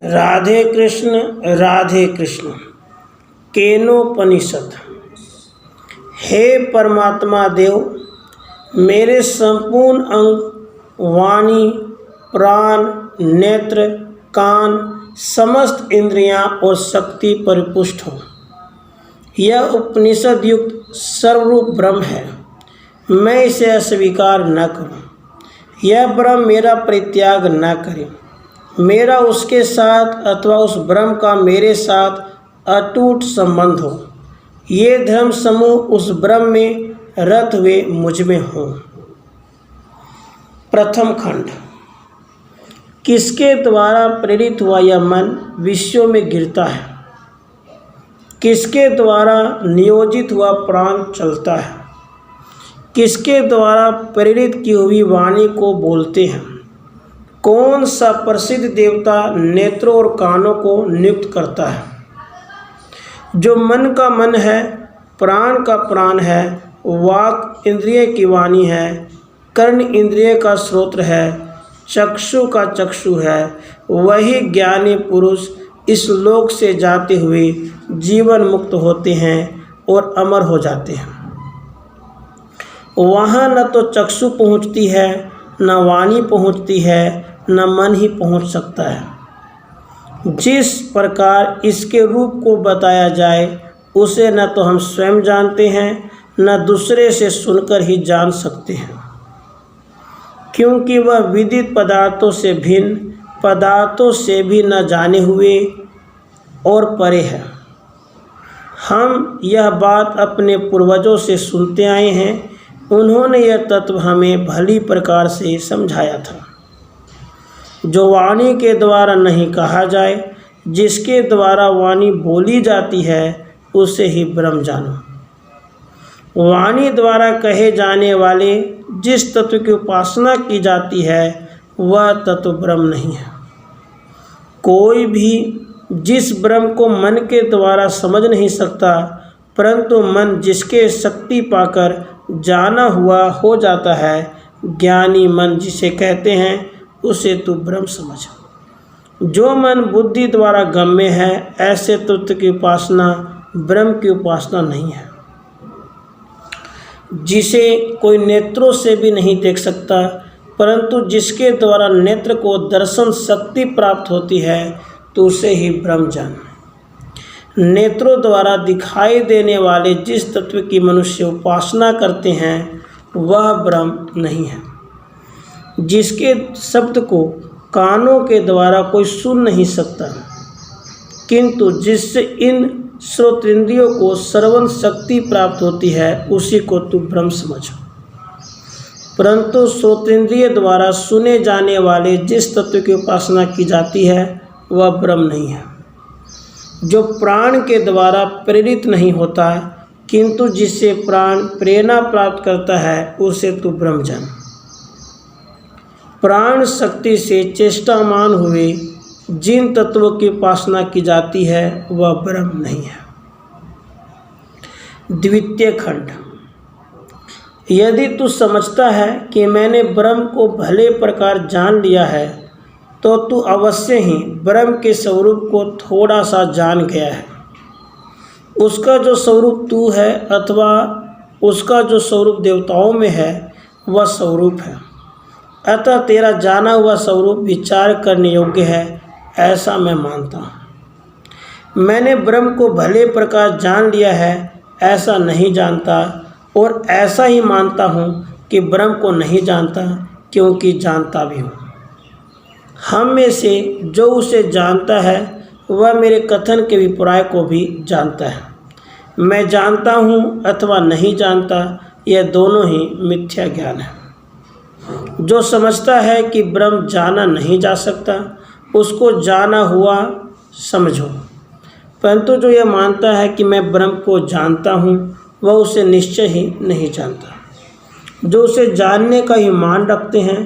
राधे कृष्ण राधे कृष्ण। केनोपनिषद। हे परमात्मा देव, मेरे संपूर्ण अंग, वाणी, प्राण, नेत्र, कान, समस्त इंद्रियां और शक्ति परिपुष्ट हो। यह उपनिषद युक्त सर्वरूप ब्रह्म है, मैं इसे अस्वीकार न करूं। यह ब्रह्म मेरा परित्याग न करे। मेरा उसके साथ अथवा उस ब्रह्म का मेरे साथ अटूट संबंध हो। ये धर्म समूह उस ब्रह्म में रत हुए मुझ में हो। प्रथम खंड। किसके द्वारा प्रेरित हुआ यह मन विषयों में गिरता है? किसके द्वारा नियोजित हुआ प्राण चलता है? किसके द्वारा प्रेरित की हुई वाणी को बोलते हैं? कौन सा प्रसिद्ध देवता नेत्रों और कानों को नियुक्त करता है? जो मन का मन है, प्राण का प्राण है, वाक इंद्रिय की वाणी है, कर्ण इंद्रिय का श्रोत्र है, चक्षु का चक्षु है, वही ज्ञानी पुरुष इस लोक से जाते हुए जीवन मुक्त होते हैं और अमर हो जाते हैं। वहाँ न तो चक्षु पहुँचती है, न वाणी पहुँचती है, न मन ही पहुँच सकता है। जिस प्रकार इसके रूप को बताया जाए उसे न तो हम स्वयं जानते हैं, न दूसरे से सुनकर ही जान सकते हैं, क्योंकि वह विदित पदार्थों से भिन्न, पदार्थों से भी न जाने हुए और परे है। हम यह बात अपने पूर्वजों से सुनते आए हैं। उन्होंने यह तत्व हमें भली प्रकार से समझाया था। जो वाणी के द्वारा नहीं कहा जाए, जिसके द्वारा वाणी बोली जाती है, उसे ही ब्रह्म जानो। वाणी द्वारा कहे जाने वाले जिस तत्व की उपासना की जाती है, वह तत्व ब्रह्म नहीं है। कोई भी जिस ब्रह्म को मन के द्वारा समझ नहीं सकता, परंतु मन जिसके शक्ति पाकर जाना हुआ हो जाता है, ज्ञानी मन जिसे कहते हैं, उसे तू ब्रह्म समझ। जो मन बुद्धि द्वारा गम्य है, ऐसे तत्व की उपासना ब्रह्म की उपासना नहीं है। जिसे कोई नेत्रों से भी नहीं देख सकता, परंतु जिसके द्वारा नेत्र को दर्शन शक्ति प्राप्त होती है, तो उसे ही ब्रह्म जान। नेत्रों द्वारा दिखाई देने वाले जिस तत्व की मनुष्य उपासना करते हैं, वह ब्रह्म नहीं है। जिसके शब्द को कानों के द्वारा कोई सुन नहीं सकता, किंतु जिससे इन श्रोतेंद्रियों को श्रवण शक्ति प्राप्त होती है, उसी को तू ब्रह्म समझ। परंतु श्रोतेंद्रिय द्वारा सुने जाने वाले जिस तत्व की उपासना की जाती है, वह ब्रह्म नहीं है। जो प्राण के द्वारा प्रेरित नहीं होता, किंतु जिससे प्राण प्रेरणा प्राप्त करता है, उसे तू ब्रह्म जान। प्राण शक्ति से चेष्टामान हुए जिन तत्वों की उपासना की जाती है, वह ब्रह्म नहीं है। द्वितीय खंड। यदि तू समझता है कि मैंने ब्रह्म को भले प्रकार जान लिया है, तो तू अवश्य ही ब्रह्म के स्वरूप को थोड़ा सा जान गया है। उसका जो स्वरूप तू है, अथवा उसका जो स्वरूप देवताओं में है, वह स्वरूप है। अतः तेरा जाना हुआ स्वरूप विचार करने योग्य है, ऐसा मैं मानता हूँ। मैंने ब्रह्म को भले प्रकार जान लिया है, ऐसा नहीं जानता, और ऐसा ही मानता हूँ कि ब्रह्म को नहीं जानता, क्योंकि जानता भी हूँ। हम में से जो उसे जानता है, वह मेरे कथन के अभिप्राय को भी जानता है। मैं जानता हूँ अथवा नहीं जानता, यह दोनों ही मिथ्या ज्ञान है। जो समझता है कि ब्रह्म जाना नहीं जा सकता, उसको जाना हुआ समझो। परंतु जो यह मानता है कि मैं ब्रह्म को जानता हूँ, वह उसे निश्चय ही नहीं जानता। जो उसे जानने का ही मान रखते हैं,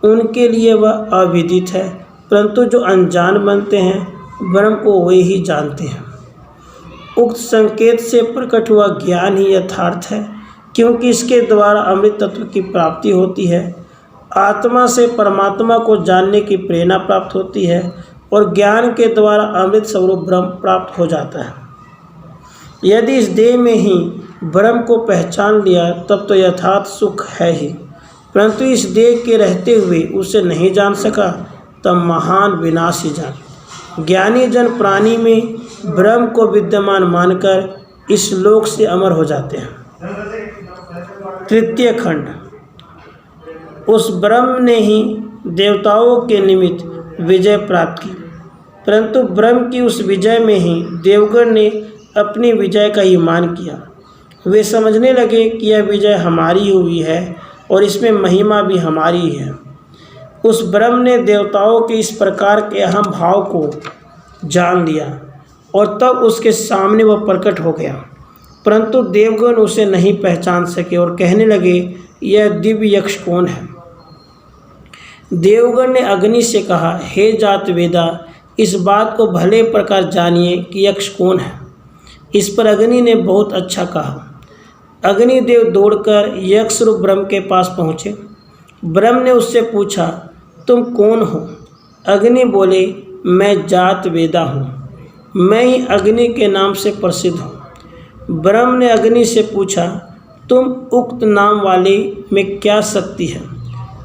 उनके लिए वह अविदित है, परंतु जो अनजान बनते हैं, ब्रह्म को वे ही जानते हैं। उक्त संकेत से प्रकट हुआ ज्ञान ही यथार्थ है, क्योंकि इसके द्वारा अमृत तत्व की प्राप्ति होती है। आत्मा से परमात्मा को जानने की प्रेरणा प्राप्त होती है और ज्ञान के द्वारा अमृत स्वरूप ब्रह्म प्राप्त हो जाता है। यदि इस देह में ही ब्रह्म को पहचान लिया तब तो यथार्थ सुख है ही, परंतु इस देह के रहते हुए उसे नहीं जान सका तब महान विनाश ही जान। ज्ञानी जन प्राणी में ब्रह्म को विद्यमान मानकर इस लोक से अमर हो जाते हैं। तृतीय खंड। उस ब्रह्म ने ही देवताओं के निमित्त विजय प्राप्त की, परंतु ब्रह्म की उस विजय में ही देवगण ने अपनी विजय का ही मान किया। वे समझने लगे कि यह विजय हमारी हुई है और इसमें महिमा भी हमारी ही है। उस ब्रह्म ने देवताओं के इस प्रकार के अहम भाव को जान लिया और तब उसके सामने वह प्रकट हो गया, परंतु देवगण उसे नहीं पहचान सके और कहने लगे, यह दिव्य यक्ष कौन है। देवगण ने अग्नि से कहा, हे जात वेदा, इस बात को भले प्रकार जानिए कि यक्ष कौन है। इस पर अग्नि ने बहुत अच्छा कहा। अग्निदेव दौड़कर यक्ष रूप ब्रह्म के पास पहुँचे। ब्रह्म ने उससे पूछा, तुम कौन हो। अग्नि बोले, मैं जात वेदा हूँ, मैं ही अग्नि के नाम से प्रसिद्ध हूँ। ब्रह्म ने अग्नि से पूछा, तुम उक्त नाम वाले में क्या शक्ति है।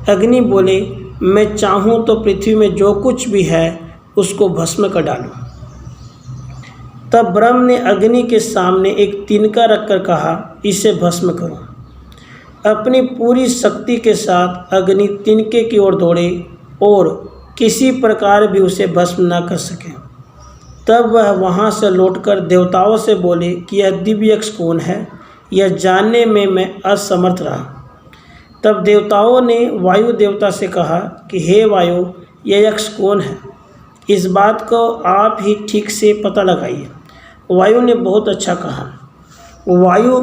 अग्नि बोले, मैं चाहूँ तो पृथ्वी में जो कुछ भी है उसको भस्म कर डालूँ। तब ब्रह्म ने अग्नि के सामने एक तिनका रखकर कहा, इसे भस्म करो। अपनी पूरी शक्ति के साथ अग्नि तिनके की ओर दौड़े और किसी प्रकार भी उसे भस्म न कर सके। तब वह वहाँ से लौटकर देवताओं से बोले कि यह दिव्य यक्ष कौन है, यह जानने में मैं असमर्थ रहा। तब देवताओं ने वायु देवता से कहा कि हे वायु, यह यक्ष कौन है, इस बात को आप ही ठीक से पता लगाइए। वायु ने बहुत अच्छा कहा। वायु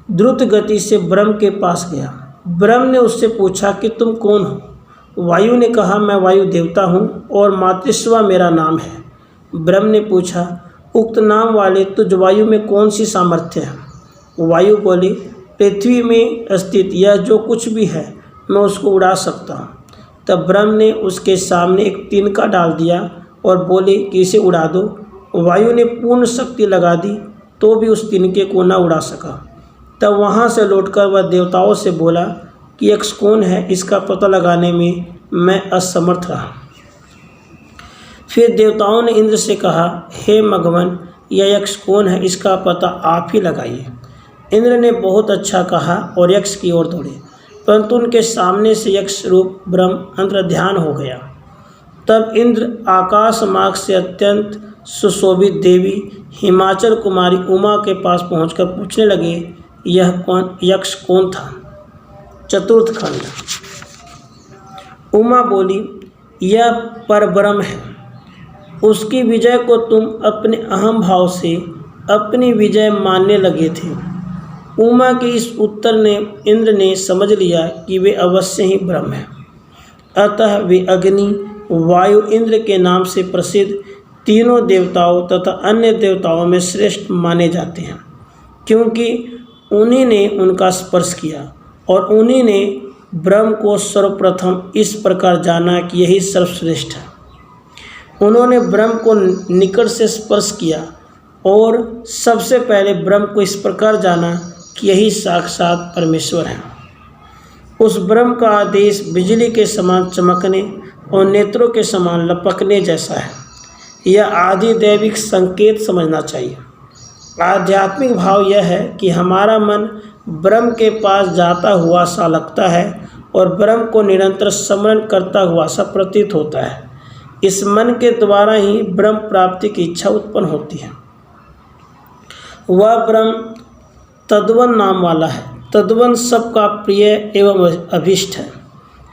द्रुत गति से ब्रह्म के पास गया। ब्रह्म ने उससे पूछा कि तुम कौन हो। वायु ने कहा, मैं वायु देवता हूँ और मातृस्वा मेरा नाम है। ब्रह्म ने पूछा, उक्त नाम वाले तुझ वायु में कौन सी सामर्थ्य है। वायु बोली, पृथ्वी में स्थित यह जो कुछ भी है मैं उसको उड़ा सकता हूँ। तब ब्रह्म ने उसके सामने एक तिनका डाल दिया और बोले कि इसे उड़ा दो। वायु ने पूर्ण शक्ति लगा दी तो भी उस तिनके को न उड़ा सका। तब वहाँ से लौटकर वह देवताओं से बोला कि यक्ष कौन है, इसका पता लगाने में मैं असमर्थ रहा। फिर देवताओं ने इंद्र से कहा, हे मघवन, यह यक्ष कौन है, इसका पता आप ही लगाइए। इंद्र ने बहुत अच्छा कहा और यक्ष की ओर दौड़े, परंतु उनके सामने से यक्ष रूप ब्रह्म अंतर्ध्यान हो गया। तब इंद्र आकाश मार्ग से अत्यंत सुशोभित देवी हिमाचल कुमारी उमा के पास पहुंचकर पूछने लगे, यह यक्ष कौन था। चतुर्थ खंड। उमा बोली, यह परब्रह्म है, उसकी विजय को तुम अपने अहम भाव से अपनी विजय मानने लगे थे। उमा के इस उत्तर ने इंद्र ने समझ लिया कि वे अवश्य ही ब्रह्म हैं। अतः वे अग्नि, वायु, इंद्र के नाम से प्रसिद्ध तीनों देवताओं तथा अन्य देवताओं में श्रेष्ठ माने जाते हैं, क्योंकि उन्हीं ने उनका स्पर्श किया और उन्हीं ने ब्रह्म को सर्वप्रथम इस प्रकार जाना कि यही सर्वश्रेष्ठ है। उन्होंने ब्रह्म को निकट से स्पर्श किया और सबसे पहले ब्रह्म को इस प्रकार जाना कि यही साक्षात परमेश्वर है। उस ब्रह्म का आदेश बिजली के समान चमकने और नेत्रों के समान लपकने जैसा है। यह आदि दैविक संकेत समझना चाहिए। आध्यात्मिक भाव यह है कि हमारा मन ब्रह्म के पास जाता हुआ सा लगता है और ब्रह्म को निरंतर स्मरण करता हुआ सा प्रतीत होता है। इस मन के द्वारा ही ब्रह्म प्राप्ति की इच्छा उत्पन्न होती है। वह ब्रह्म तद्वन नाम वाला है। तद्वन सबका प्रिय एवं अभिष्ट है।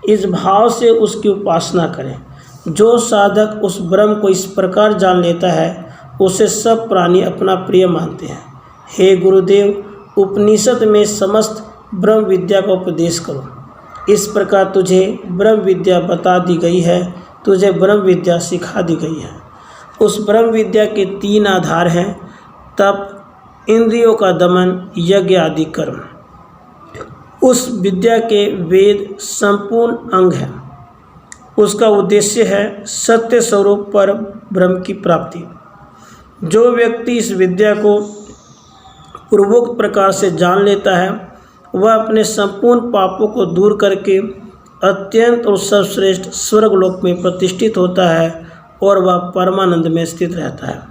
इस भाव से उसकी उपासना करें। जो साधक उस ब्रह्म को इस प्रकार जान लेता है उसे सब प्राणी अपना प्रिय मानते हैं। हे गुरुदेव, उपनिषद में समस्त ब्रह्म विद्या का उपदेश करो। इस प्रकार तुझे ब्रह्म विद्या बता दी गई है, तुझे ब्रह्म विद्या सिखा दी गई है। उस ब्रह्म विद्या के 3 आधार हैं, तप, इंद्रियों का दमन, यज्ञ आदि कर्म। उस विद्या के वेद संपूर्ण अंग हैं। उसका उद्देश्य है सत्य स्वरूप पर ब्रह्म की प्राप्ति। जो व्यक्ति इस विद्या को पूर्वोक्त प्रकार से जान लेता है वह अपने संपूर्ण पापों को दूर करके अत्यंत और सर्वश्रेष्ठ स्वर्गलोक में प्रतिष्ठित होता है और वह परमानंद में स्थित रहता है।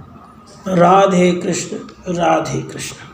राधे कृष्ण राधे कृष्ण।